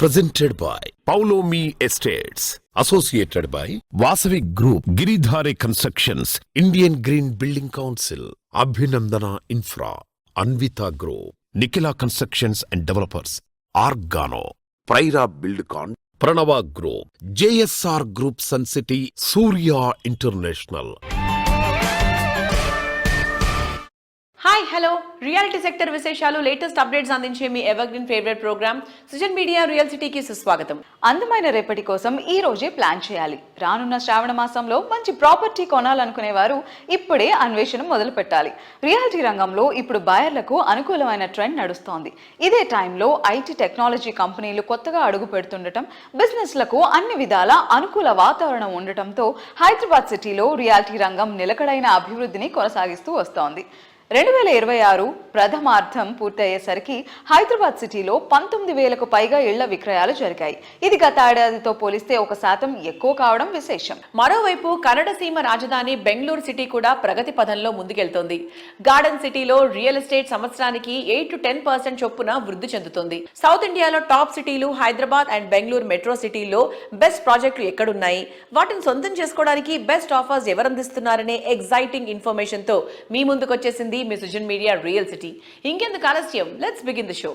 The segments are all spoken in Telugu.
presented by Paulomi Estates, associated by Vasavi Group, Giridhare Constructions, Indian Green Building Council, Abhinandana Infra, Anvita Group, Nikila Constructions and Developers, Argano, Praira Buildcon, Pranava Group, JSR Group Sun City, Surya International. Hi hello reality sector విశేషాలు లేటెస్ట్ అప్డేట్స్ అందించే మీ evergreen favourite programme Sujan media real సిటీకి సుస్వాగతం. అందమైన రేపటి కోసం ఈ రోజే ప్లాన్ చేయాలి. రానున్న శ్రావణ మాసంలో మంచి ప్రాపర్టీ కొనాలనుకునేవారు ఇప్పుడే అన్వేషణ మొదలు పెట్టాలి. రియాలిటీ రంగంలో ఇప్పుడు బయర్లకు అనుకూలమైన ట్రెండ్ నడుస్తోంది. ఇదే టైంలో ఐటీ టెక్నాలజీ కంపెనీలు కొత్తగా అడుగు పెడుతుండటం, బిజినెస్లకు అన్ని విధాల అనుకూల వాతావరణం ఉండటంతో హైదరాబాద్ సిటీలో రియాలిటీ రంగం నిలకడైన అభివృద్ధిని కొనసాగిస్తూ వస్తోంది. 2026 ప్రథమార్థం పూర్తయ్యేసరికి హైదరాబాద్ సిటీలో 19,000కు పైగా ఇళ్ల విక్రయాలు జరిగాయి. ఇది గత ఏడాదితో పోలిస్తే 1% ఎక్కువ కావడం విశేషం. మరోవైపు కన్నడ సీమ రాజధాని బెంగళూరు సిటీ కూడా ప్రగతి పథంలో ముందుకెళ్తోంది. గార్డెన్ సిటీలో రియల్ ఎస్టేట్ సంవత్సరానికి 8 to 10% చొప్పున వృద్ధి చెందుతుంది. సౌత్ ఇండియాలో టాప్ సిటీలు హైదరాబాద్ అండ్ బెంగళూరు మెట్రో సిటీల్లో బెస్ట్ ప్రాజెక్టులు ఎక్కడున్నాయి, వాటిని సొంతం చేసుకోవడానికి బెస్ట్ ఆఫర్స్ ఎవరందిస్తున్నారనే ఎగ్జైటింగ్ ఇన్ఫర్మేషన్ తో మీ ముందుకు వచ్చేసింది మీ సుజన్ మీడియా రియల్ సిటీ. ఇంకెందుకు ఆలస్యం, let's begin the show.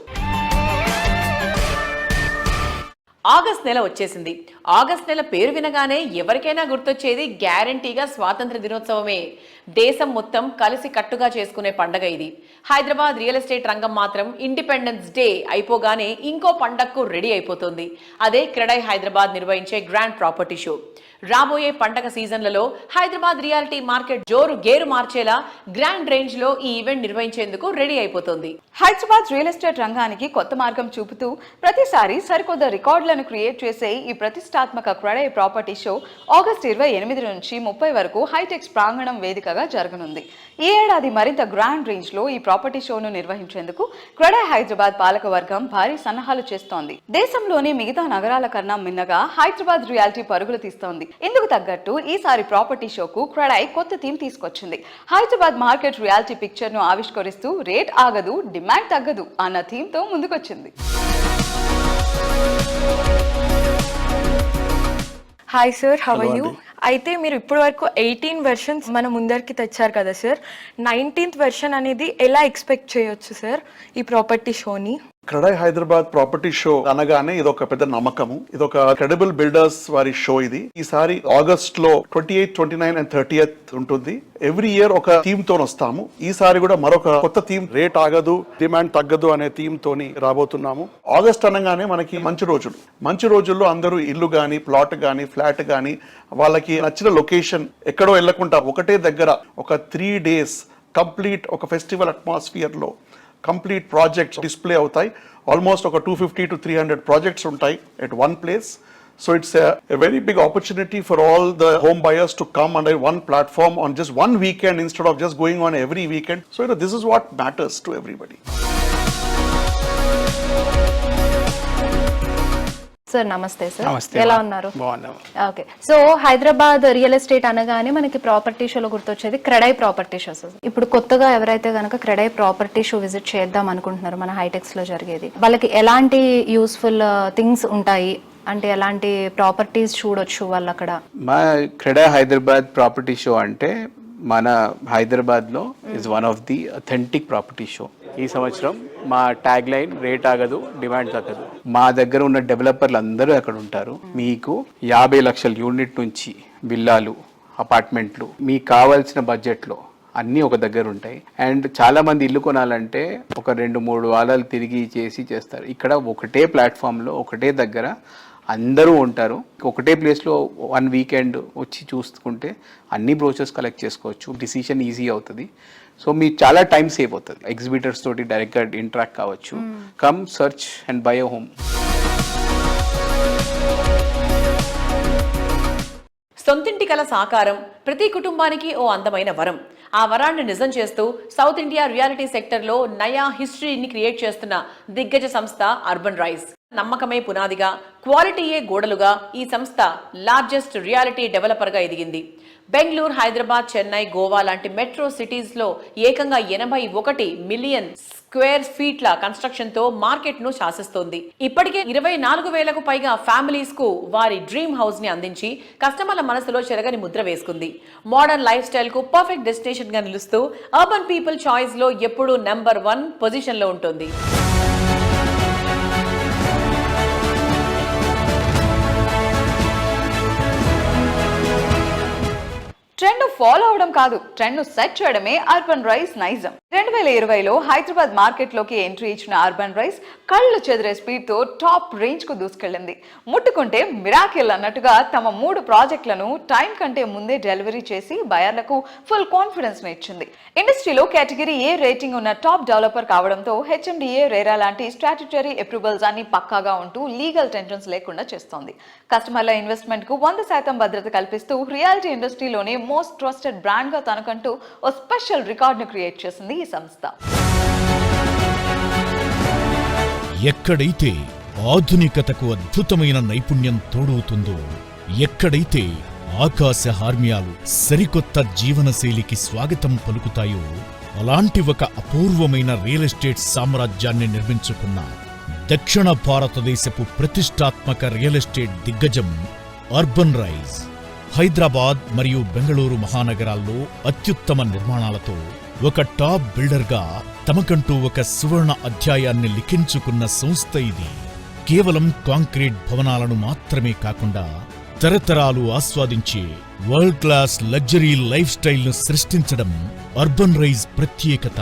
August నెల వచ్చేసింది. ఆగస్ట్ నెల పేరు వినగానే ఎవరికైనా గుర్తొచ్చేది గ్యారంటీగా స్వాతంత్ర దినోత్సవమే. దేశం మొత్తం కలిసి కట్టుగా చేసుకునే పండగ ఇది. హైదరాబాద్ రియల్ ఎస్టేట్ రంగం మాత్రం ఇండిపెండెన్స్ డే అయిపోగానే ఇంకో పండగకు రెడీ అయిపోతుంది. అదే క్రెడై హైదరాబాద్ నిర్వహించే గ్రాండ్ ప్రాపర్టీ షో. రాబోయే పండగ సీజన్లలో హైదరాబాద్ రియాలిటీ మార్కెట్ జోరు గేరు మార్చేలా గ్రాండ్ రేంజ్ లో ఈ ఈవెంట్ నిర్వహించేందుకు రెడీ అయిపోతుంది. హైదరాబాద్ రియల్ ఎస్టేట్ రంగానికి కొత్త మార్గం చూపుతూ ప్రతిసారి సరికొత్త రికార్డులను క్రియేట్ చేసే ఈ ప్రతిష్టాత్మక క్రెడై ప్రాపర్టీ షో ఆగస్టు 28 నుంచి 30 వరకు హైటెక్స్ ప్రాంగణం వేదికగా జరగనుంది. ఈ ఏడాది మరింత గ్రాండ్ రేంజ్ లో ఈ ప్రాపర్టీ షోను నిర్వహించేందుకు క్రెడై హైదరాబాద్ పాలక వర్గం భారీ సన్నాహాలు చేస్తోంది. దేశంలోని మిగతా నగరాల కన్నా మిన్నగా హైదరాబాద్ రియాలిటీ పరుగులు తీస్తోంది. ఇందుకు తగ్గట్టు ఈసారి ప్రాపర్టీ షోకు క్రెడై కొత్త థీమ్ తీసుకొచ్చింది. హైదరాబాద్ మార్కెట్ రియాలిటీ పిక్చర్ ను ఆవిష్కరిస్తూ రేట్ ఆగదు, డిమాండ్ తగ్గదు అన్న థీమ్ తో ముందుకొచ్చింది. Hi sir, how are you? అయితే మీరు ఇప్పటి వరకు 18 వెర్షన్స్ మన ముందరికి తెచ్చారు కదా సార్. 19th వెర్షన్ అనేది ఎలా ఎక్స్పెక్ట్ చేయొచ్చు సార్ ఈ ప్రాపర్టీ షోని? క్రెడై హైదరాబాద్ ప్రాపర్టీ షో అనగానే ఇదొక పెద్ద నమ్మకము. ఇదొక క్రెడిబుల్ బిల్డర్స్ వారి షో ఇది. ఈసారి ఆగస్ట్ లో 28, 29 and 30th ఉంటుంది. ఎవ్రీ ఇయర్ ఒక థీమ్ తో వస్తాము. ఈసారి కూడా మరొక కొత్త థీమ్, రేట్ ఆగదు, డిమాండ్ తగ్గదు అనే థీమ్ తోని రాబోతున్నాము. ఆగస్ట్ అనగానే మనకి మంచి రోజుల్లో అందరూ ఇల్లు గాని, ప్లాట్ గాని, ఫ్లాట్ గాని వాళ్ళకి నచ్చిన లొకేషన్ ఎక్కడో వెళ్ళకుండా ఒకటే దగ్గర ఒక 3 days కంప్లీట్ ఒక ఫెస్టివల్ అట్మాస్ఫియర్ లో కంప్లీట్ ప్రాజెక్ట్స్ డిస్ప్లే అవుతాయి. ఆల్మోస్ట్ ఒక 250 to 300 ప్రాజెక్ట్స్ ఉంటాయి at one place. So it's a very big opportunity for all the home buyers to come under one platform on just one weekend instead of just going on every weekend. So this is what matters to everybody. Sir నమస్తే సార్. నమస్తే. ఎలా ఉన్నారు? బాగున్నాము. Okay, so Hyderabad real estate అనగానే మనకి ప్రాపర్టీ షోలో గుర్తొచ్చేది క్రెడై ప్రాపర్టీ షో సార్. ఇప్పుడు కొత్తగా ఎవరైతే గనక క్రెడై ప్రాపర్టీ షో విజిట్ చేద్దాం అనుకుంటున్నారు మన హైటెక్స్ లో జరిగేది, వాళ్ళకి ఎలాంటి యూస్ఫుల్ థింగ్స్ ఉంటాయి, అంటే ఎలాంటి ప్రాపర్టీస్ చూడొచ్చు వాళ్ళు అక్కడ? మా క్రెడై హైదరాబాద్ ప్రాపర్టీ షో అంటే మన హైదరాబాద్లో is one of the authentic property show. ఈ సంవత్సరం మా ట్యాగ్ లైన్ రేట్ ఆగదు, డిమాండ్ తగ్గదు. మా దగ్గర ఉన్న డెవలపర్లు అందరూ అక్కడ ఉంటారు. మీకు 50 లక్షల యూనిట్ నుంచి విల్లాలు, అపార్ట్మెంట్లు మీకు కావాల్సిన బడ్జెట్లో అన్నీ ఒక దగ్గర ఉంటాయి. అండ్ చాలా మంది ఇల్లు కొనాలంటే ఒక 2-3 వారాలు తిరిగి చేస్తారు. ఇక్కడ ఒకటే ప్లాట్ఫామ్లో ఒకటే దగ్గర అందరూ ఉంటారు. ఒకటే ప్లేస్లో 1 వీకెండ్ వచ్చి చూసుకుంటే అన్ని బ్రోచర్స్ కలెక్ట్ చేసుకోవచ్చు. డిసిషన్ ఈజీ అవుతుంది. సో మీకు చాలా టైం సేవ్ అవుతుంది. ఎగ్జిబిటర్స్ తోటి డైరెక్ట్గా ఇంటరాక్ట్ కావచ్చు. Come search and by a home. సొంతింటి కల సాకారం ప్రతి కుటుంబానికి ఓ అందమైన వరం. ఆ వరాన్ని నిజం చేస్తూ సౌత్ ఇండియా రియాలిటీ సెక్టర్లో నయా హిస్టరీని క్రియేట్ చేస్తున్న దిగ్గజ సంస్థ అర్బన్ రైజ్. నమ్మకమే పునాదిగా, క్వాలిటీయే గోడలుగా ఈ సంస్థ లార్జెస్ట్ రియాలిటీ డెవలపర్గా ఎదిగింది. బెంగళూరు, హైదరాబాద్, చెన్నై, గోవా లాంటి మెట్రో సిటీస్ లో ఏకంగా 81 మిలియన్ స్క్వేర్ ఫీట్ల కన్స్ట్రక్షన్ తో మార్కెట్ ను శాసిస్తోంది. ఇప్పటికే 24,000కు పైగా ఫ్యామిలీస్ కు వారి డ్రీమ్ హౌస్ ని అందించి కస్టమర్ల మనసులో చెరగని ముద్ర వేసుకుంది. మోడర్న్ లైఫ్ స్టైల్ కు పర్ఫెక్ట్ డెస్టినేషన్ గా నిలుస్తూ అర్బన్ పీపుల్ చాయిస్ లో ఎప్పుడూ నెంబర్ 1 పొజిషన్ లో ఉంటుంది. ట్రెండ్ ఫాలో అవడం కాదు, ట్రెండ్ సెట్ చేయడమే అర్బన్ రైస్ నైజం. 2020లో హైదరాబాద్ మార్కెట్ లోకి ఎంట్రీ ఇచ్చిన అర్బన్ రైస్ కళ్ళు చెదిరే స్పీడ్ తో టాప్ రేంజ్ కు దూసుకెళ్లింది. ముట్టుకుంటే మిరాకిల్ అన్నట్టుగా తమ 3 ప్రాజెక్టులను టైం కంటే ముందే డెలివరీ చేసి బయర్లకు ఫుల్ కాన్ఫిడెన్స్ ను ఇచ్చింది. ఇండస్ట్రీలో కేటగిరీ ఏ రేటింగ్ ఉన్న టాప్ డెవలపర్ కావడంతో హెచ్ఎండిఏ, రేరా లాంటి స్టాట్యుటరీ అప్రూవల్స్ అన్ని పక్కాగా ఉంటూ లీగల్ టెన్షన్స్ లేకుండా చేస్తోంది. కస్టమర్ల ఇన్వెస్ట్మెంట్ కు 100% భద్రత కల్పిస్తూ రియాలిటీ ఇండస్ట్రీలోనే మోస్ట్ ట్రస్టెడ్ బ్రాండ్ గా తనకంటూ ఓ స్పెషల్ రికార్డ్ ను క్రియేట్ చేసింది ఈ సంస్థ. ఎక్కడైతే ఆధునికతకు అద్భుతమైన నైపుణ్యం తోడవుతుందో, ఎక్కడైతే ఆకాశ హార్మ్యాలు సరికొత్త జీవనశైలికి స్వాగతం పలుకుతాయో, అలాంటి ఒక అపూర్వమైన రియల్ ఎస్టేట్ సామ్రాజ్యాన్ని నిర్మించుకున్న దక్షిణ భారతదేశపు ప్రతిష్టాత్మక రియల్ ఎస్టేట్ దిగ్గజం అర్బన్ రైజ్. హైదరాబాద్ మరియు బెంగళూరు మహానగరాల్లో అత్యుత్తమ నిర్మాణాలతో ఒక టాప్ బిల్డర్గా తమకంటూ ఒక సువర్ణ అధ్యాయాన్ని లిఖించుకున్న సంస్థ ఇది. కేవలం కాంక్రీట్ భవనాలను మాత్రమే కాకుండా తరతరాలు ఆస్వాదించే వరల్డ్ క్లాస్ లగ్జరీ లైఫ్ స్టైల్ను సృష్టించడం అర్బన్ రైజ్ ప్రత్యేకత.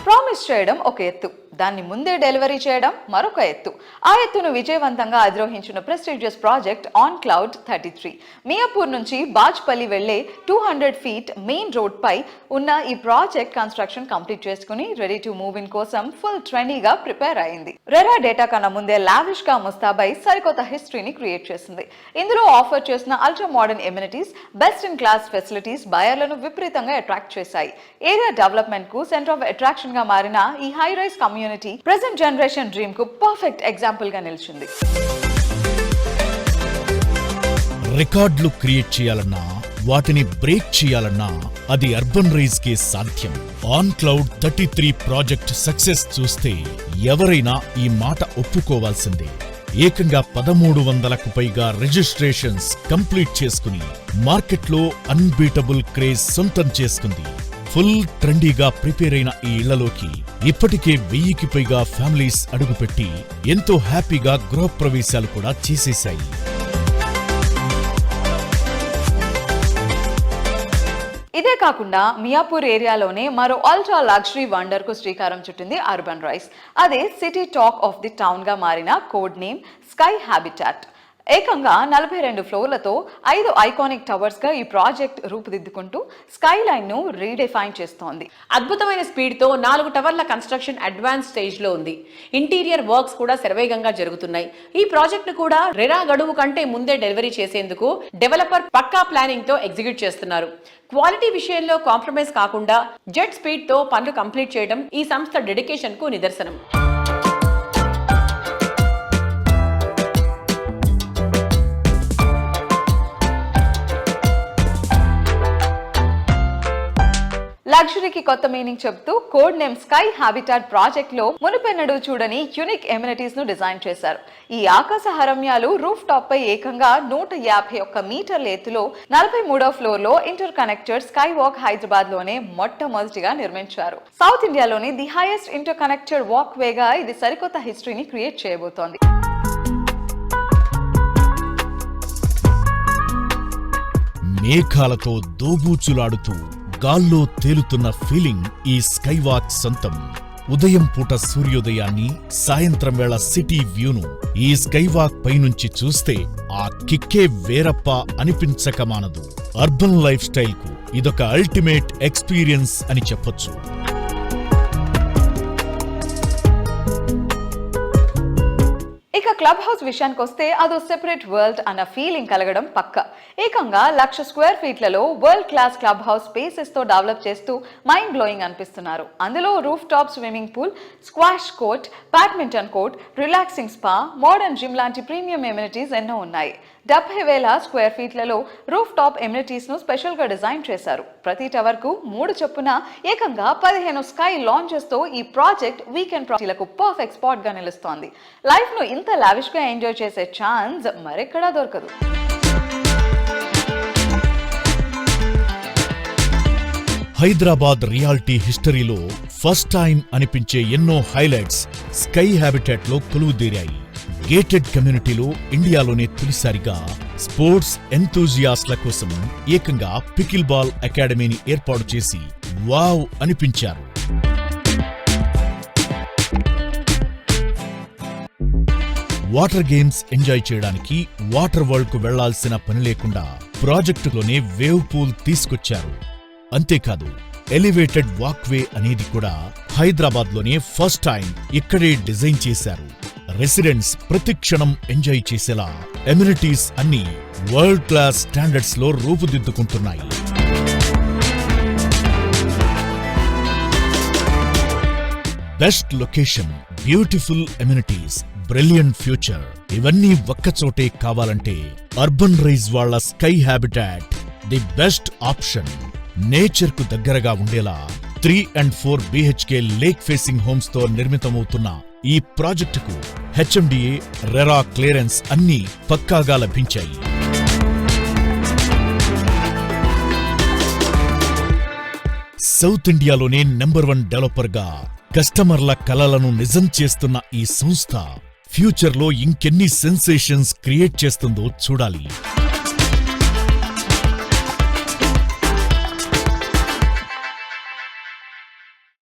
ప్రామిస్ చేయడం ఒక ఎత్తు, దాన్ని ముందే డెలివరీ చేయడం మరొక ఎత్తు. ఆ ఎత్తును విజయవంతంగా అధిరోహించిన prestigious project on cloud 33 Miyapur నుంచి బాజ్పల్లి వెళ్లే 200 ఫీట్ మెయిన్ రోడ్ పై ఉన్న ఈ ప్రాజెక్ట్ కన్స్ట్రక్షన్ కంప్లీట్ చేసుకుని రెడీ టు మూవ్ ఇన్ కోసం ఫుల్ ట్రెండీగా ప్రిపేర్ అయింది. రెరా డేటా కన్నా ముందే లావిష్ గా ముస్తాబై సరికొత్త హిస్టరీని క్రియేట్ చేసింది. ఇందులో ఆఫర్ చేసిన ultra modern amenities, best in class facilities బయర్లను విపరీతంగా అట్రాక్ట్ చేశాయి. ఏరియా డెవలప్మెంట్ కు సెంటర్ ఆఫ్ అట్రాక్షన్ గా మారిన ఈ high rise community present generation dream కు పర్ఫెక్ట్ ఎగ్జాంపుల్ గా నిలిచింది. రికార్డులు క్రియేట్ చేయాలన్నా, వాటిని బ్రేక్ చేయాలన్నా అది అర్బన్ రైజ్ కే సాధ్యం. ఆన్ క్లౌడ్ 33 ప్రాజెక్ట్ సక్సెస్ చూస్తే ఎవరైనా ఈ మాట ఒప్పుకోవాల్సిందే. ఏకంగా 1300కు పైగా రిజిస్ట్రేషన్స్ కంప్లీట్ చేసుకుని మార్కెట్లో అన్బీటబుల్ క్రేజ్ సొంతం చేసుకుంది. ఫుల్ ట్రెండీగా ప్రిపేర్ అయిన ఈ ఇళ్లలోకి ఇప్పటికే 1000కి పైగా ఫ్యామిలీస్ అడుగుపెట్టి ఎంతో హ్యాపీగా గృహప్రవేశాలు కూడా చేసేశాయి. ఇదే కాకుండా మియాపూర్ ఏరియాలోనే మరో అల్ట్రా లగ్జరీ వండర్ కు శ్రీకారం చుట్టింది అర్బన్ రైజ్. అదే city talk of the town గా మారిన కోడ్ నేమ్ స్కై హ్యాబిటాట్. ఏకంగా 42 ఫ్లోర్లతో 5 ఐకానిక్ టవర్స్ గా ఈ ప్రాజెక్ట్ రూపుదిద్దుకుంటూ స్కై లైన్ ను రీడిఫైన్ చేస్తోంది. అద్భుతమైన స్పీడ్ తో 4 టవర్ల కన్స్ట్రక్షన్ అడ్వాన్స్ స్టేజ్ లో ఉంది. ఇంటీరియర్ వర్క్స్ కూడా శరవేగంగా జరుగుతున్నాయి. ఈ ప్రాజెక్ట్ ను కూడా రెరా గడువు కంటే ముందే డెలివరీ చేసేందుకు డెవలపర్ పక్కా ప్లానింగ్ తో ఎగ్జిక్యూట్ చేస్తున్నారు. క్వాలిటీ విషయంలో కాంప్రమైజ్ కాకుండా జెట్ స్పీడ్ తో పనులు కంప్లీట్ చేయడం ఈ సంస్థ డెడికేషన్ కు నిదర్శనం. లగ్జరీకి కొత్త మీనింగ్ చెప్తూ code name sky habitat project లో మునుపెన్నడూ చూడని యూనిక్ ఎమ్యూనిటీస్ ను డిజైన్ చేశారు. ఈ ఆకాశ హరమ్యాలు రూఫ్ టాప్ పై ఏకంగా 151 మీటర్ల ఎత్తులో 43వ ఫ్లోర్ లో inter connected sky walk Hyderabad లోనే మొట్టమొదటిగా నిర్మించారు. సౌత్ ఇండియాలోని the highest inter connected walk వేగా ఇది సరికొత్త హిస్టరీని క్రియేట్ చేయబోతోంది. మేఘాలతో దోబూచులాడుతూ గాల్లో తేలుతున్న ఫీలింగ్ ఈ స్కైవాక్ సొంతం. ఉదయం పూట సూర్యోదయాన్ని, సాయంత్రం వేళ సిటీ వ్యూను ఈ స్కైవాక్ పైనుంచి చూస్తే ఆ కిక్కే వేరప్ప అనిపించక మానదు. అర్బన్ లైఫ్ స్టైల్ కు ఇదొక అల్టిమేట్ ఎక్స్పీరియన్స్ అని చెప్పొచ్చు. ఇక ఇక క్లబ్ హౌస్ విషయానికి వస్తే అదో సెపరేట్ వరల్డ్ అన్న ఫీలింగ్ కలగడం పక్క. ఏకంగా 1,00,000 స్క్వేర్ ఫీట్లలో world class club house spaces తో డెవలప్ చేస్తూ మైండ్ బ్లోయింగ్ అనిపిస్తున్నారు. అందులో roof top swimming pool, squash court, badminton court, relaxing spa, modern gym లాంటి ప్రీమియం ఎమ్యూనిటీస్ ఎన్నో ఉన్నాయి. 70,000 స్క్వేర్ ఫీట్లలో రూఫ్ టాప్ ఎమ్యూనిటీస్ ను స్పెషల్ గా డిజైన్ చేశారు. ప్రతి టవర్ కు 3 చొప్పున ఏకంగా 15 స్కై లాంచెస్ తో ఈ ప్రాజెక్ట్ వీకెండ్ పార్టీలకు పర్ఫెక్ట్ స్పాట్ గా నిలుస్తోంది. లైఫ్ ను ఇంత లావిష్ గా ఎంజాయ్ చేసే ఛాన్స్ మరెక్కడా దొరకదు. హైదరాబాద్ రియాలిటీ హిస్టరీలో ఫస్ట్ టైం అనిపించే ఎన్నో హైలైట్స్ స్కై హ్యాబిటాట్ లో కొలువుదీరాయి. గేటెడ్ కమ్యూనిటీలో ఇండియాలోనే తొలిసారిగా స్పోర్ట్స్ ఎంతూజియాస్ట్ల కోసం ఏకంగా పికిల్ బాల్ అకాడమీని ఏర్పాటు చేసి వావ్ అనిపించారు. వాటర్ గేమ్స్ ఎంజాయ్ చేయడానికి వాటర్ వరల్డ్ కు వెళ్లాల్సిన పని లేకుండా ప్రాజెక్టులోనే వేవ్ పూల్ తీసుకొచ్చారు. అంతేకాదు ఎలివేటెడ్ వాక్వే అనేది కూడా హైదరాబాద్ లోనే ఫస్ట్ టైం ఇక్కడే డిజైన్ చేశారు. రెసిడెంట్స్ ప్రతి క్షణం ఎంజాయ్ చేసేలా ఎమ్యూనిటీస్ అన్ని వరల్డ్ క్లాస్ స్టాండర్డ్స్ లో రూపుదిద్దుకుంటున్నాయి. Best location, beautiful amenities, brilliant future ఇవన్నీ ఒక్కచోటే కావాలంటే అర్బన్ రైజ్ వాళ్ళ Sky Habitat the best option. Nature కు దగ్గరగా ఉండేలా 3 and 4 BHK lake facing homes తో నిర్మితమవుతున్న ఈ ప్రాజెక్టుకు HMDA, రెరా క్లియరెన్స్ అన్నీ పక్కాగా లభించాయి. సౌత్ ఇండియాలోనే నెంబర్ 1 డెవలపర్ గా కస్టమర్ల కలలను నిజం చేస్తున్న ఈ సంస్థ ఫ్యూచర్లో ఇంకెన్ని సెన్సేషన్స్ క్రియేట్ చేస్తుందో చూడాలి.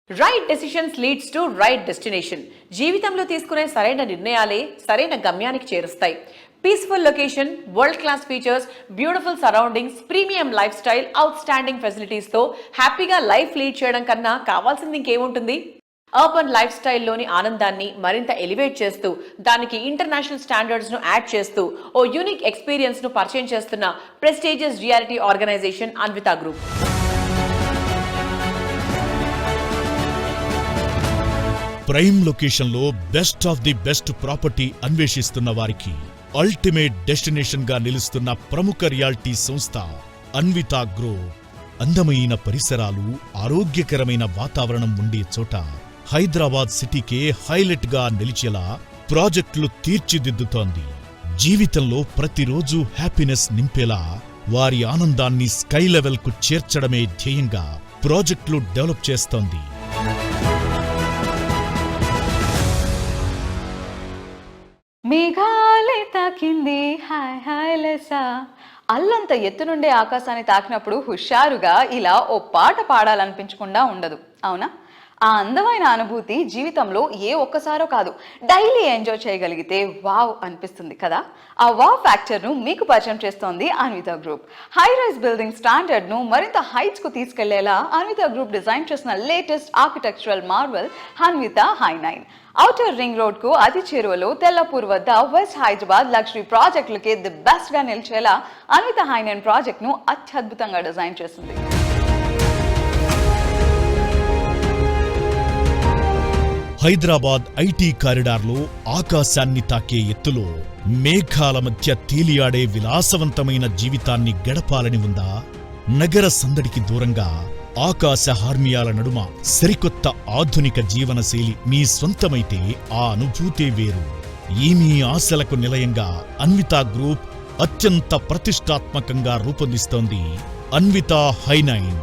Right decisions leads to right destination. జీవితంలో తీసుకునే సరైన నిర్ణయాలే సరైన గమ్యానికి చేరుస్తాయి. Peaceful location, world class features, beautiful surroundings, premium life style, out standing ఫెసిలిటీస్తో హ్యాపీగా లైఫ్ లీడ్ చేయడం కన్నా కావాల్సింది ఇంకేముంటుంది? అర్బన్ లైఫ్ స్టైల్లోని ఆనందాన్ని మరింత ఎలివేట్ చేస్తూ దానికి ఇంటర్నేషనల్ స్టాండర్డ్స్ను యాడ్ చేస్తూ ఓ యూనిక్ ఎక్స్పీరియన్స్ను పరిచయం చేస్తున్న prestigious reality organisation Anvita group. Prime లొకేషన్లో best of the best property అన్వేషిస్తున్న వారికి అల్టిమేట్ డెస్టినేషన్ గా నిలుస్తున్న ప్రముఖ రియాలిటీ సంస్థ అన్వితా గ్రూప్. అందమైన పరిసరాలు, ఆరోగ్యకరమైన వాతావరణం ఉండే చోట హైదరాబాద్ సిటీకే హైలైట్ గా నిలిచేలా ప్రాజెక్టులు తీర్చిదిద్దుతోంది. జీవితంలో ప్రతిరోజు హ్యాపీనెస్ నింపేలా వారి ఆనందాన్ని స్కై లెవెల్ కు చేర్చడమే ధ్యేయంగా ప్రాజెక్టులు డెవలప్ చేస్తోంది. మేఘాలే తాకింది హాయ్ హాయ్ లెసా. అల్లంత ఎత్తు నుండే ఆకాశాన్ని తాకినప్పుడు హుషారుగా ఇలా ఓ పాట పాడాలనిపించకుండా ఉండదు, అవునా? ఆ అందమైన అనుభూతి జీవితంలో ఏ ఒక్కసారో కాదు, డైలీ ఎంజాయ్ చేయగలిగితే వావ్ అనిపిస్తుంది కదా. ఆ వావ్ ఫ్యాక్టర్ను మీకు పరిచయం చేస్తోంది Anvita group. High rise building స్టాండర్డ్ను మరింత హైట్స్కు తీసుకెళ్లేలా అన్వితా గ్రూప్ డిజైన్ చేసిన లేటెస్ట్ ఆర్కిటెక్చరల్ మార్వెల్ అన్వితా హై9. ఔటర్ రింగ్ రోడ్ కు అతి చేరువలో తెల్లపూర్ వద్ద వెస్ట్ హైదరాబాద్ లగ్జరీ ప్రాజెక్టులకి ది బెస్ట్ గా నిలిచేలా అన్వితా హై9 ప్రాజెక్ట్ ను అత్యద్భుతంగా డిజైన్ చేసింది. హైదరాబాద్ ఐటీ కారిడార్లో ఆకాశాన్ని తాకే ఎత్తులో మేఘాల మధ్య తేలియాడే విలాసవంతమైన జీవితాన్ని గడపాలని ఉందా? నగర సందడికి దూరంగా ఆకాశ హార్మియాల నడుమ సరికొత్త ఆధునిక జీవనశైలి మీ సొంతమైతే ఆ అనుభూతే వేరు. ఈ మీ ఆశలకు నిలయంగా అన్వితా గ్రూప్ అత్యంత ప్రతిష్టాత్మకంగా రూపొందిస్తోంది అన్వితా హై9.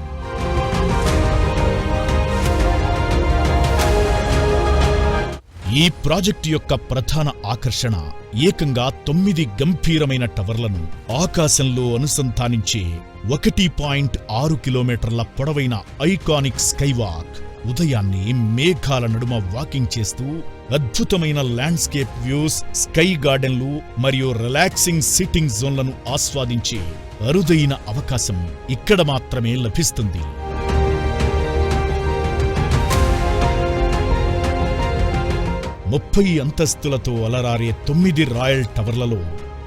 ఈ ప్రాజెక్టు యొక్క ప్రధాన ఆకర్షణ ఏకంగా 9 గంభీరమైన టవర్లను ఆకాశంలో అనుసంధానించే 1.6 కిలోమీటర్ల పొడవైన ఐకానిక్ స్కైవాక్. ఉదయాన్నే మేఘాల నడుమ వాకింగ్ చేస్తూ అద్భుతమైన ల్యాండ్స్కేప్ వ్యూస్, స్కై గార్డెన్లు మరియు రిలాక్సింగ్ సిట్టింగ్ జోన్లను ఆస్వాదించే అరుదైన అవకాశం ఇక్కడ మాత్రమే లభిస్తుంది. 30 అంతస్తులతో అలరారే 9 రాయల్ టవర్లలో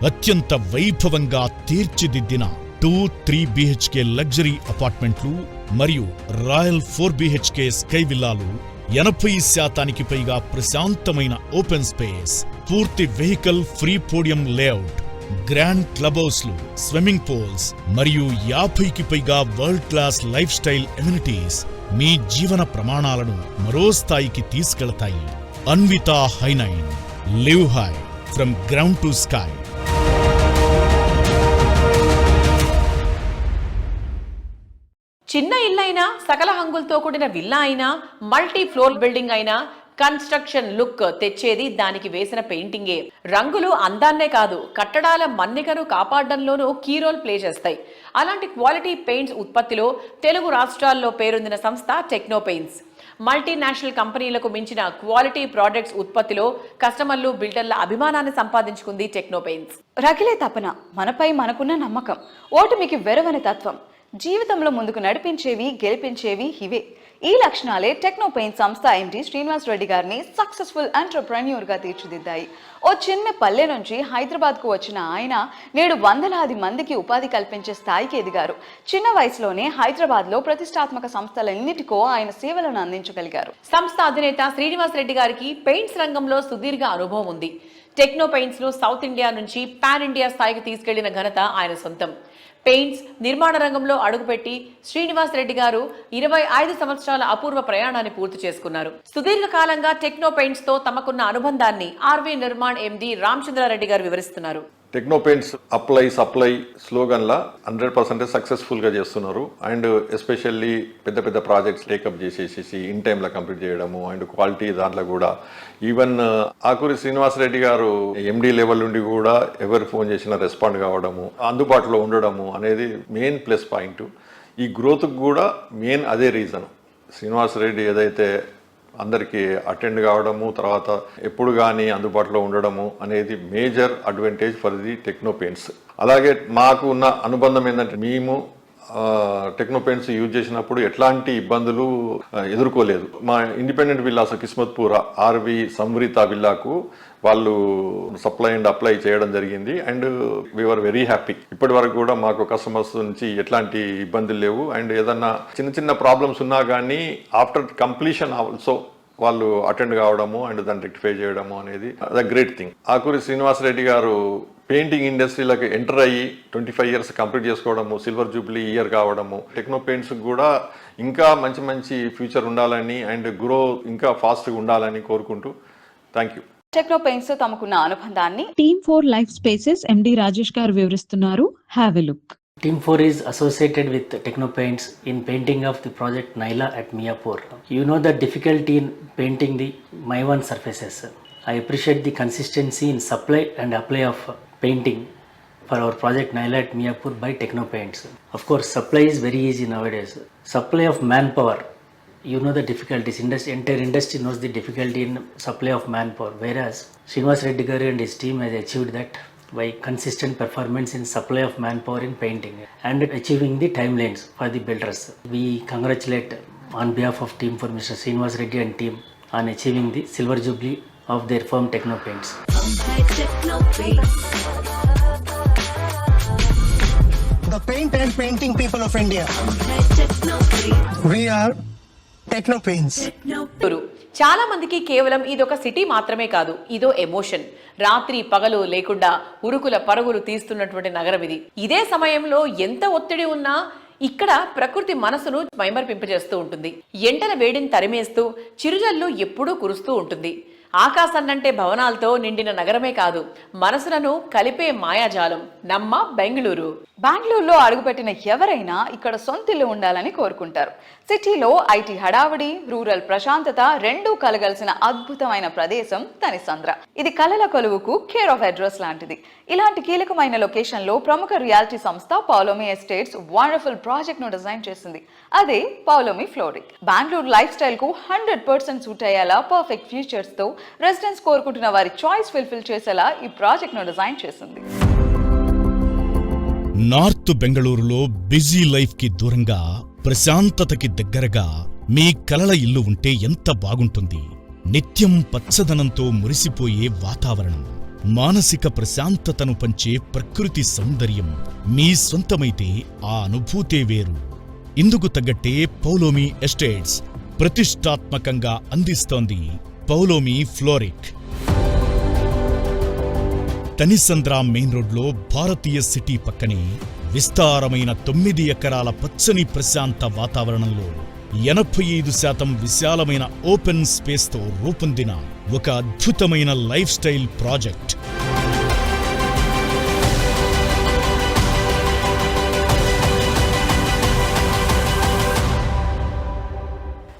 అత్యంత వైభవంగా తీర్చిదిద్దిన 2-3 BHK లగ్జరీ అపార్ట్మెంట్లు మరియు రాయల్ 4 BHK స్కై విల్లాలు, 80% పైగా ప్రశాంతమైన ఓపెన్ స్పేస్, పూర్తి vehicle free podium layout, grand club హౌస్లు, స్విమ్మింగ్ పూల్స్ మరియు 50కి పైగా world class life style amenities మీ జీవన ప్రమాణాలను మరో స్థాయికి తీసుకెళతాయి. Anvita High Nine, live high from ground to sky. చిన్న ఇల్లైనా, సకల హంగులతో కూడిన విల్లా అయినా, మల్టీ ఫ్లోర్ బిల్డింగ్ అయినా కన్స్ట్రక్షన్ లుక్ తెచ్చేది దానికి వేసిన పెయింటింగే. రంగులు అందాన్నే కాదు, కట్టడాల మన్నికను కాపాడడంలోనూ కీ రోల్ ప్లే చేస్తాయి. అలాంటి క్వాలిటీ పెయింట్స్ ఉత్పత్తిలో తెలుగు రాష్ట్రాల్లో పేరొందిన సంస్థ టెక్నో పెయింట్స్. మల్టీనేషనల్ కంపెనీలకు మించిన క్వాలిటీ ప్రోడక్ట్స్ ఉత్పత్తిలో కస్టమర్లు, బిల్డర్ల అభిమానాన్ని సంపాదించుకుంది టెక్నో పెయింట్స్. రగిలే తపన, మనపై మనకున్న నమ్మకం, ఓటమికి వెరవని తత్వం, జీవితంలో ముందుకు నడిపించేవి, గెలిపించేవి ఇవే. ఈ లక్షణాలే టెక్నో పెయింట్ సంస్థ ఎండి శ్రీనివాస్ రెడ్డి గారిని సక్సెస్ఫుల్ ఎంటర్‌ప్రెన్యూర్ గా తీర్చిదిద్దాయి. ఓ చిన్న పల్లె నుంచి హైదరాబాద్ కు వచ్చిన ఆయన నేడు వందలాది మందికి ఉపాధి కల్పించే స్థాయికి ఎదిగారు. చిన్న వయసులోనే హైదరాబాద్ లో ప్రతిష్టాత్మక సంస్థలన్నిటికో ఆయన సేవలను అందించగలిగారు. సంస్థ అధినేత శ్రీనివాస్ రెడ్డి గారికి పెయింట్స్ రంగంలో సుదీర్ఘ అనుభవం ఉంది. టెక్నో పెయింట్స్ ను సౌత్ ఇండియా నుంచి పాన్ ఇండియా స్థాయికి తీసుకెళ్లిన ఘనత ఆయన సొంతం. పెయింట్స్ నిర్మాణ రంగంలో అడుగుపెట్టి శ్రీనివాస్ రెడ్డి గారు 25 సంవత్సరాల అపూర్వ ప్రయాణాన్ని పూర్తి చేసుకున్నారు. సుదీర్ఘకాలంగా టెక్నో పెయింట్స్ తో తమకున్న అనుబంధాన్ని ఆర్వి నిర్మాణ్ ఎండి రామచంద్రారెడ్డి గారు వివరిస్తున్నారు. టెక్నో పెయింట్స్ సప్లై స్లోగన్లా 100% సక్సెస్ఫుల్గా చేస్తున్నారు. అండ్ ఎస్పెషల్లీ పెద్ద పెద్ద ప్రాజెక్ట్స్ టేకప్ చేసేసి ఇన్ టైంలో కంప్లీట్ చేయడము అండ్ క్వాలిటీ దాంట్లో కూడా ఈవెన్ ఆకూరి శ్రీనివాసరెడ్డి గారు ఎండి లెవెల్ నుండి కూడా ఎవరు ఫోన్ చేసినా రెస్పాండ్ కావడము, అందుబాటులో ఉండడము అనేది మెయిన్ ప్లస్ పాయింట్. ఈ గ్రోత్కి కూడా మెయిన్ అదే రీజన్. శ్రీనివాసరెడ్డి ఏదైతే అందరికీ అటెండ్ కావడము, తర్వాత ఎప్పుడు కానీ అందుబాటులో ఉండడము అనేది major advantage for the techno paints. అలాగే మాకు ఉన్న అనుబంధం ఏంటంటే మేము టెక్నో పెయింట్స్ యూజ్ చేసినప్పుడు ఎట్లాంటి ఇబ్బందులు ఎదుర్కోలేదు. మా independent villas Kismatpur RV Samvrutha విల్లాకు వాళ్ళు సప్లై అండ్ అప్లై చేయడం జరిగింది. And we're very happy. ఇప్పటి వరకు కూడా మాకు కస్టమర్స్ నుంచి ఎట్లాంటి ఇబ్బందులు లేవు. అండ్ ఏదన్నా చిన్న చిన్న ప్రాబ్లమ్స్ ఉన్నా కానీ ఆఫ్టర్ కంప్లీషన్ ఆల్సో వాళ్ళు అటెండ్ కావడము అండ్ దాన్ని రెక్టిఫై చేయడము అనేది the great thing. Akuri Srinivasareddy గారు పెయింటింగ్ ఇండస్ట్రీలోకి ఎంటర్ అయ్యి 25 years కంప్లీట్ చేసుకోవడము, సిల్వర్ జూబ్లీ ఇయర్ కావడము, టెక్నో పెయింట్స్ కూడా ఇంకా మంచి మంచి ఫ్యూచర్ ఉండాలని అండ్ గ్రో ఇంకా ఫాస్ట్గా ఉండాలని కోరుకుంటూ థ్యాంక్ యూ. టెక్నో పెయింట్స్ తో తమకున్న అనుబంధాన్ని టీమ్ 4 లైఫ్ స్పేసెస్ ఎండి రాజేష్ గారు వివరిస్తున్నారు. Have a look. Team 4 is associated with Techno Paints in painting of the project Naila at Miapur. You know the difficulty in painting the Maiwan surfaces. I appreciate the consistency in supply and apply of painting for our project Naila at Miapur by Techno Paints. Of course, supply is very easy nowadays. Supply of manpower, you know the difficulties. Entire industry knows the difficulty in supply of manpower. Whereas Srinivas Reddy Garu and his team has achieved that by consistent performance in supply of manpower in painting and achieving the timelines for the builders. We congratulate on behalf of Team 4 Mr. Srinivas Reddy and team on achieving the silver jubilee of their firm Techno Paints. The paint and painting people of India. We are Techno Paints. చాలా మందికి కేవలం ఇదొక సిటీ మాత్రమే కాదు, ఇదో ఎమోషన్. రాత్రి పగలు లేకుండా ఉరుకుల పరుగులు తీస్తున్నటువంటి నగరం ఇది. ఇదే సమయంలో ఎంత ఒత్తిడి ఉన్నా ఇక్కడ ప్రకృతి మనసును మైమర్పింపజేస్తూ ఉంటుంది. ఎండల వేడిని తరిమేస్తూ చిరుజల్లు ఎప్పుడూ కురుస్తూ ఉంటుంది. ఆకాశాన్నంటే భవనాలతో నిండిన నగరమే కాదు, మనసులను కలిపే మాయాజాలం నమ్మ బెంగళూరు. బెంగళూరులో అడుగుపెట్టిన ఎవరైనా ఇక్కడ సొంతిల్లు ఉండాలని కోరుకుంటారు. సిటీలో ఐటీ హడావిడి, రూరల్ ప్రశాంతత రెండూ కలగలిసిన అద్భుతమైన ప్రదేశం తనిసంద్ర. ఇది కలల కొలువుకు కేర్ ఆఫ్ అడ్రస్ లాంటిది. ఇలాంటి కీలకమైన లొకేషన్ లో ప్రముఖ రియాలిటీ సంస్థ పౌలోమి ఎస్టేట్స్ వండర్ఫుల్ ప్రాజెక్ట్ ను డిజైన్ చేసింది. అదే Paulomi flooring. Bengaluru life style కు 100% సూట్ అయ్యేలా పర్ఫెక్ట్ ఫీచర్స్ తో రెసిడెంట్స్ కోరుకుంటున్న వారి చాయిస్ ఫుల్ఫిల్ చేసేలా ఈ ప్రాజెక్ట్ ను డిజైన్ చేసింది. నార్త్ బెంగళూరులో బిజీ లైఫ్ కి దూరంగా ప్రశాంతతకి దగ్గరగా మీ కలల ఇల్లు ఉంటే ఎంత బాగుంటుంది. నిత్యం పచ్చదనంతో మురిసిపోయే వాతావరణం, మానసిక ప్రశాంతతను పంచే ప్రకృతి సౌందర్యం మీ సొంతమైతే ఆ అనుభూతే వేరు. ఇందుకు తగ్గట్టే పౌలోమి ఎస్టేట్స్ ప్రతిష్టాత్మకంగా అందిస్తోంది పౌలోమి ఫ్లోరిక్. తనిసంద్ర మెయిన్ రోడ్లో భారతీయ సిటీ పక్కనే విస్తారమైన 9 ఎకరాల పచ్చని ప్రశాంత వాతావరణంలో 85% విశాలమైన ఓపెన్ స్పేస్తో రూపొందిన ఒక అద్భుతమైన లైఫ్ స్టైల్ ప్రాజెక్ట్.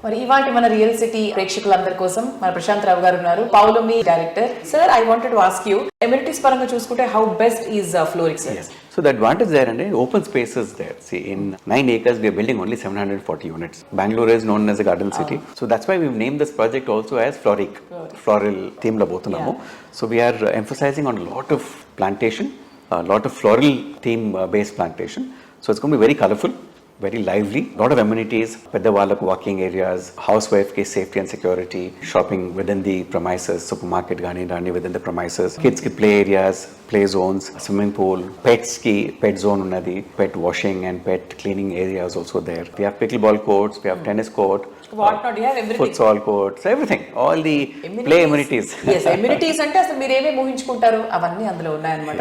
మరి ఇవాటి మన రియల్ సిటీ ప్రేక్షకులందరి కోసం మన ప్రశాంత్ రావు గారు ఉన్నారు, Paulomi director. Sir, I wanted to ask you, amenities పరంగా చూసుకుంటే how best is fluoric sir? So the advantage there and open spaces there. See, in 9 acres we are building only 740 units. Bangalore is known as a garden city. So that's why we've named this project also as Floric. Floral theme la bothunnamu. So we are emphasizing on a lot of plantation, a lot of floral theme based plantation. So it's going to be very colorful, very lively, lot of amenities, pedda vallaku walking areas, housewife ki safety and security, shopping within the premises, supermarket gaani within the premises, kids ki play areas, play zones, swimming pool, pets ki pet zone unnadi, pet washing and pet cleaning areas also there. We have pickleball courts, we have tennis court, What not? You have everything. futsal courts, everything, all the play amenities. Yes, amenities అంటే అసలు మీరు ఏమేమి ఊహించుకుంటారు అవన్నీ అందులో ఉన్నాయన్నమాట.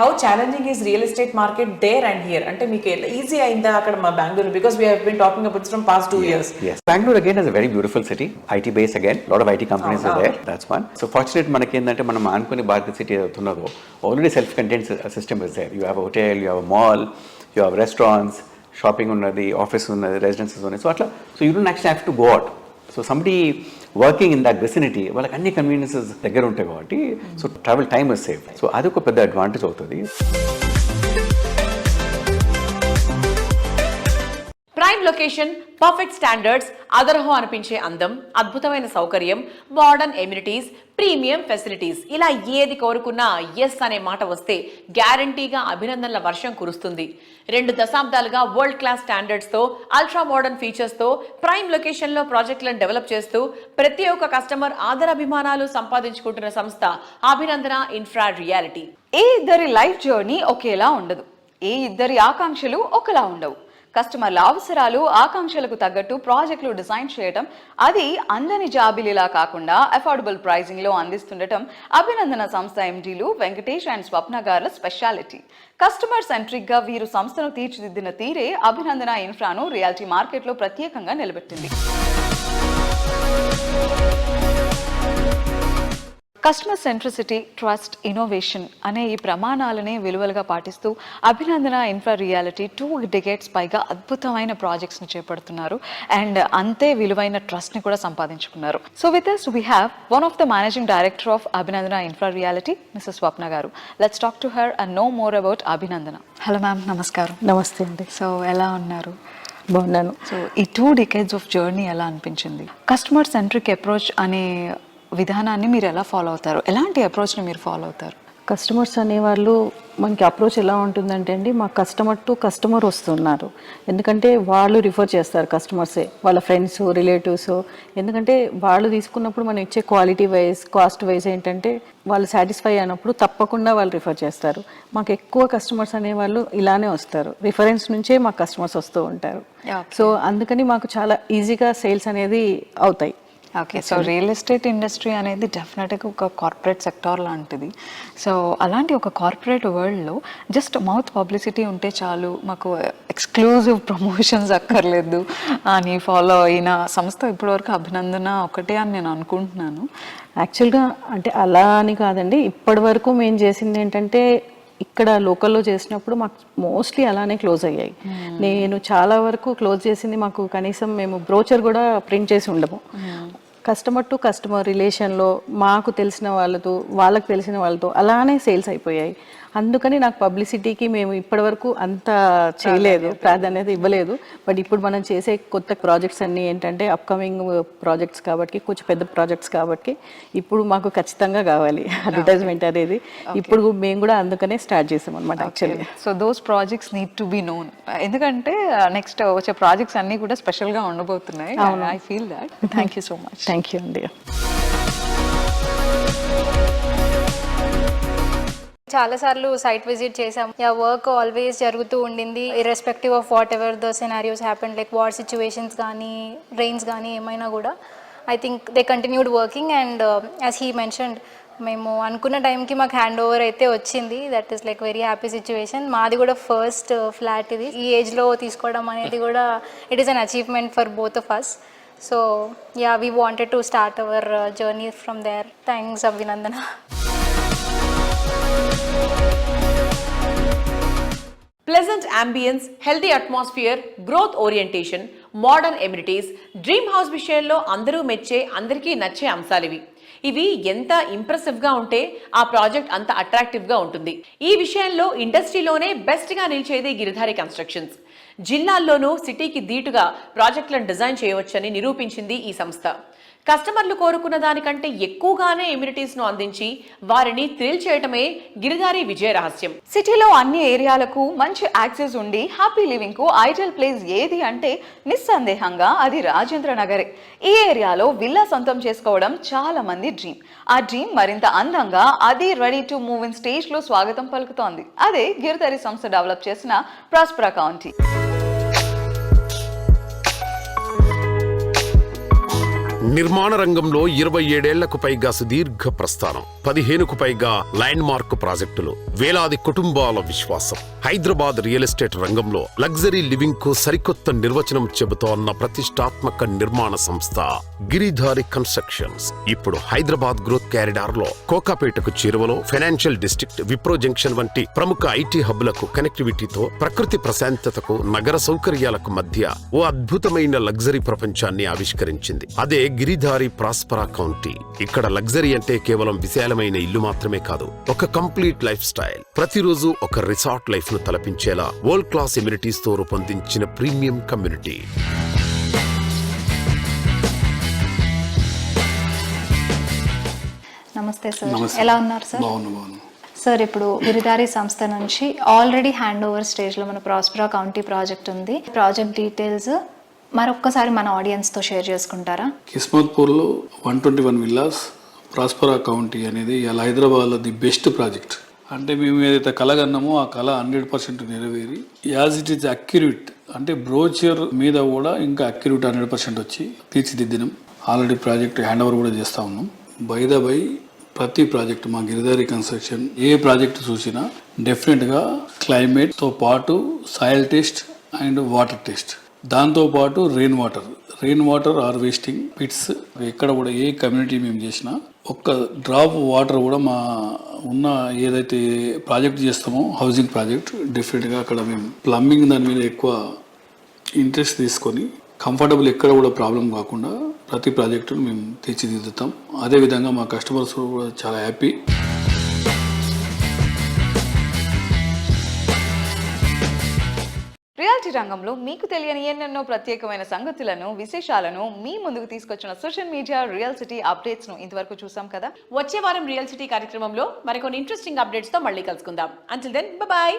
How challenging is real estate market there and here? అంటే మీకు ఈజీ అయిందా అక్కడ మా Bengaluru? Because we have been talking about this from past 2 years. Yes. Bangalore again is a very beautiful city. IT base again. A lot of IT companies are there. That's one. So fortunate మనకి ఏంటంటే మనం అనుకుని భారత city అవుతున్నదో already self-contained system is there. You have a hotel, you have a mall, you have restaurants, shopping ఉన్నది, office ఉన్నది, residences ఉన్నది. So అట్లా, so you don't actually have to go out. So somebody working in that vicinity, వాళ్ళకి అన్ని కన్వీనియన్సెస్ దగ్గర ఉంటాయి కాబట్టి so travel time is save. So అది ఒక పెద్ద అడ్వాంటేజ్ అవుతుంది. ప్రైమ్ లొకేషన్, పర్ఫెక్ట్ స్టాండర్డ్స్, అదరహో అనిపించే అందం, అద్భుతమైన సౌకర్యం, మోడర్న్ ఎమ్యూనిటీస్, ప్రీమియం ఫెసిలిటీస్, ఇలా ఏది కోరుకున్నా ఎస్ అనే మాట వస్తే గ్యారంటీగా అభినందనల వర్షం కురుస్తుంది. 2 దశాబ్దాలుగా వరల్డ్ క్లాస్ స్టాండర్డ్స్ తో, అల్ట్రా మోడర్న్ ఫీచర్స్ తో ప్రైమ్ లొకేషన్ లో ప్రాజెక్టులను డెవలప్ చేస్తూ ప్రతి ఒక్క కస్టమర్ ఆదరాభిమానాలు సంపాదించుకుంటున్న సంస్థ అభినందన ఇన్ఫ్రా రియాలిటీ. ఏ ఇద్దరి లైఫ్ జర్నీ ఒకేలా ఉండదు, ఏ ఇద్దరి ఆకాంక్షలు ఒకలా ఉండవు. కస్టమర్ల అవసరాలు, ఆకాంక్షలకు తగ్గట్టు ప్రాజెక్టులు డిజైన్ చేయడం, అది అందని జాబిలిలా కాకుండా అఫోర్డబుల్ ప్రైజింగ్ లో అందిస్తుండటం అభినందన సంస్థ ఎండీలు వెంకటేష్ అండ్ స్వప్న గార్ల స్పెషాలిటీ. కస్టమర్ సెంట్రిక్ గా వీరు సంస్థను తీర్చిదిద్దిన తీరే అభినందన ఇన్ఫ్రాను రియాలిటీ మార్కెట్ లో ప్రత్యేకంగా నిలబెట్టింది. కస్టమర్ సెంట్రిసిటీ, ట్రస్ట్, ఇన్నోవేషన్ అనే ఈ ప్రమాణాలనే విలువలుగా పాటిస్తూ అభినందన ఇన్ఫ్రా రియాలిటీ 2 decades పైగా అద్భుతమైన ప్రాజెక్ట్స్ని చేపడుతున్నారు అండ్ అంతే విలువైన ట్రస్ట్ని కూడా సంపాదించుకున్నారు. So with us we have one of the managing director of Abhinandana Infra Reality, Mrs Swapna గారు. Let's talk to her and know more about Abhinandana. Hello ma'am, నమస్కారం. నమస్తే అండి. సో ఎలా ఉన్నారు? బాగున్నాను. సో ఈ 2 decades ఆఫ్ జర్నీ ఎలా అనిపించింది? కస్టమర్ సెంట్రిక్ అప్రోచ్ అనే విధానాన్ని మీరు ఎలా ఫాలో అవుతారు? ఎలాంటి అప్రోచ్ని మీరు ఫాలో అవుతారు? కస్టమర్స్ అనేవాళ్ళు మనకి అప్రోచ్ ఎలా ఉంటుందంటే అండి, మా కస్టమర్ టు కస్టమర్ వస్తున్నారు. ఎందుకంటే వాళ్ళు రిఫర్ చేస్తారు, కస్టమర్సే వాళ్ళ ఫ్రెండ్స్, రిలేటివ్స్. ఎందుకంటే వాళ్ళు తీసుకున్నప్పుడు మనం ఇచ్చే క్వాలిటీ వైజ్, కాస్ట్ వైజ్ ఏంటంటే వాళ్ళు సాటిస్ఫై అయినప్పుడు తప్పకుండా వాళ్ళు రిఫర్ చేస్తారు. మాకు ఎక్కువ కస్టమర్స్ అనేవాళ్ళు ఇలానే వస్తారు, రిఫరెన్స్ నుంచే మాకు కస్టమర్స్ వస్తూ ఉంటారు. సో అందుకని మాకు చాలా ఈజీగా సేల్స్ అనేది అవుతాయి. Okay, so real estate industry అనేది డెఫినెట్గా ఒక కార్పొరేట్ సెక్టార్ లాంటిది. సో అలాంటి ఒక కార్పొరేట్ వరల్డ్లో జస్ట్ మౌత్ పబ్లిసిటీ ఉంటే చాలు, మాకు ఎక్స్క్లూజివ్ ప్రమోషన్స్ అక్కర్లేదు అని ఫాలో అయిన సంస్థ ఇప్పటివరకు అభినందన ఒకటే అని నేను అనుకుంటున్నాను. యాక్చువల్గా అంటే అలా అని కాదండి, ఇప్పటి వరకు మేము చేసింది ఏంటంటే ఇక్కడ లోకల్లో చేసినప్పుడు మాకు మోస్ట్లీ అలానే క్లోజ్ అయ్యాయి. నేను చాలా వరకు క్లోజ్ చేసింది మాకు కనీసం మేము బ్రోచర్ కూడా ప్రింట్ చేసి ఉండము. కస్టమర్ టు కస్టమర్ రిలేషన్లో మాకు తెలిసిన వాళ్ళతో వాళ్ళకి తెలిసిన వాళ్ళతో అలానే సేల్స్ అయిపోయాయి. అందుకని నాకు పబ్లిసిటీకి మేము ఇప్పటివరకు అంత చేయలేదు, ప్రాధాన్యత ఇవ్వలేదు. బట్ ఇప్పుడు మనం చేసే కొత్త ప్రాజెక్ట్స్ అన్నీ ఏంటంటే అప్కమింగ్ ప్రాజెక్ట్స్ కాబట్టి, కొంచెం పెద్ద ప్రాజెక్ట్స్ కాబట్టి ఇప్పుడు మాకు ఖచ్చితంగా కావాలి అడ్వర్టైజ్మెంట్ అనేది. ఇప్పుడు మేము కూడా అందుకనే స్టార్ట్ చేసాం అనమాట actually. So those projects need to be known, ఎందుకంటే నెక్స్ట్ వచ్చే ప్రాజెక్ట్స్ అన్నీ కూడా స్పెషల్గా ఉండబోతున్నాయి. I feel that. Thank you so much. Thank you అండి. చాలాసార్లు సైట్ విజిట్ చేసాం. వర్క్ ఆల్వేస్ జరుగుతూ ఉండింది, irrespective of what ever the scenarios happen, like war situations కానీ రెయిన్స్ కానీ ఏమైనా కూడా I think they continued working. And as he mentioned, మేము అనుకున్న టైంకి మాకు హ్యాండ్ ఓవర్ అయితే వచ్చింది. That is like very happy situation. మాది కూడా ఫస్ట్ ఫ్లాట్ ఇది, ఈ ఏజ్లో తీసుకోవడం అనేది కూడా it is an achievement for both of us. So yeah, we wanted to start our journey from there. Thanks Abhinandana. Pleasant ambience, healthy atmosphere, growth orientation, modern amenities, dream house విషయంలో అందరూ మెచ్చే, అందరికీ నచ్చే అంశాలివి. ఇవి ఎంత ఇంప్రెసివ్గా ఉంటే ఆ ప్రాజెక్ట్ అంత అట్రాక్టివ్గా ఉంటుంది. ఈ విషయంలో ఇండస్ట్రీలోనే బెస్ట్గా నిలిచేది గిరిధారి కన్స్ట్రక్షన్స్. జిల్లాల్లోనూ సిటీకి ధీటుగా ప్రాజెక్టులను డిజైన్ చేయవచ్చని నిరూపించింది ఈ సంస్థ. కస్టమర్లు కోరుకున్న దానికంటే ఎక్కువగానే ఎమ్యూనిటీస్ ను అందించి వారిని థ్రిల్ చేయటమే గిరిధారి విజయ రహస్యం. సిటీలో అన్ని ఏరియాలకు మంచి యాక్సెస్ ఉండి హ్యాపీ లివింగ్ కు ఐడియల్ ప్లేస్ ఏది అంటే నిస్సందేహంగా అది రాజేంద్ర నగరే. ఈ ఏరియాలో విల్లా సొంతం చేసుకోవడం చాలా మంది డ్రీమ్. ఆ డ్రీమ్ మరింత అందంగా అది ready to move in stage లో స్వాగతం పలుకుతోంది. అదే గిరిధారి సంస్థ డెవలప్ చేసిన ప్రాస్పరా కౌంటీ. నిర్మాణ రంగంలో 27 ఏళ్లకు పైగా సుదీర్ఘ ప్రస్థానం, 15కు పైగా ల్యాండ్ మార్క్ ప్రాజెక్టులు, వేలాది కుటుంబాల విశ్వాసం. హైదరాబాద్ రియల్ ఎస్టేట్ రంగంలో లగ్జరీ లివింగ్ కు సరికొత్త నిర్వచనం చెబుతోన్న ప్రతిష్టాత్మక నిర్మాణ సంస్థ గిరిధారి కన్స్ట్రక్షన్స్. ఇప్పుడు హైదరాబాద్ గ్రోత్ క్యారిడార్ లో కోకాపేటకు చేరువలో ఫైనాన్షియల్ డిస్ట్రిక్ట్, విప్రో జంక్షన్ వంటి ప్రముఖ ఐటీ హబ్లకు కనెక్టివిటీతో ప్రకృతి ప్రశాంతతకు, నగర సౌకర్యాలకు మధ్య ఓ అద్భుతమైన లగ్జరీ ప్రపంచాన్ని ఆవిష్కరించింది. అదే గిరిధారి ప్రాస్పరా కౌంటీ. ఇక్కడ లగ్జరీ అంటే కేవలం విశాలమైన ఇల్లు మాత్రమే కాదు, ఒక కంప్లీట్ లైఫ్ స్టైల్. ప్రతిరోజు ఒక రిసార్ట్ లైఫ్ ను తలపించేలా వరల్డ్ క్లాస్ ఎమ్యూనిటీస్ తో రూపొందించిన ప్రీమియం కమ్యూనిటీ. నమస్తే సార్, ఎలా ఉన్నారు సార్? సార్, ఇప్పుడు గిరిధారి సంస్థ నుంచి ఆల్రెడీ హ్యాండ్ ఓవర్ స్టేజ్లో మన ప్రాస్పరా కౌంటీ ప్రాజెక్ట్ ఉంది. ప్రాజెక్ట్ డీటెయిల్స్ మరొక్కసారి మన ఆడియన్స్తో షేర్ చేసుకుంటారా? కిస్మత్పూర్లో 121 విల్లాస్, ప్రాస్పరా కౌంటీ అనేది ఇలా హైదరాబాద్లో ది బెస్ట్ ప్రాజెక్ట్. అంటే మేము ఏదైతే కలగన్నామో ఆ కళ 100% నెరవేరి యాజ్ ఇట్ ఈజ్ అక్యురేట్, అంటే బ్రోచర్ మీద కూడా ఇంకా అక్యురేట్ 100% వచ్చి తీర్చిదిద్దినాం. ఆల్రెడీ ప్రాజెక్ట్ హ్యాండ్ ఓవర్ కూడా చేస్తూ ఉన్నాం. బై ద బై ప్రతి ప్రాజెక్ట్ మా గిరిధారి కన్స్ట్రక్షన్ ఏ ప్రాజెక్ట్ చూసినా డెఫినెట్గా క్లైమేట్తో పాటు soil test and water test, దాంతోపాటు రెయిన్ వాటర్ హార్వెస్టింగ్ పిట్స్. ఎక్కడ కూడా ఏ కమ్యూనిటీ మేము చేసినా ఒక్క డ్రాప్ వాటర్ కూడా మా ఉన్న ఏదైతే ప్రాజెక్ట్ చేస్తామో హౌసింగ్ ప్రాజెక్ట్, డెఫినెట్గా అక్కడ మేము ప్లంబింగ్ దాని మీద ఎక్కువ ఇంట్రెస్ట్ తీసుకొని కంఫర్టబుల్, ఎక్కడ కూడా ప్రాబ్లం కాకుండా ప్రతి ప్రాజెక్టును మేము తీర్చిదిద్దుతాం. అదేవిధంగా మా కస్టమర్స్ కూడా చాలా హ్యాపీ. రియాలిటీ రంగంలో మీకు తెలియని ఎన్నెన్నో ప్రత్యేకమైన సంగతులను, విశేషాలను మీ ముందుకు తీసుకొచ్చిన social media real city updates ను ఇంతవరకు చూసాం కదా. వచ్చే వారం రియల్ సిటీ కార్యక్రమంలో మరికొన్ని ఇంట్రెస్టింగ్ అప్డేట్స్ తో మళ్ళీ కలుసుకుందాం. Until then, bye bye.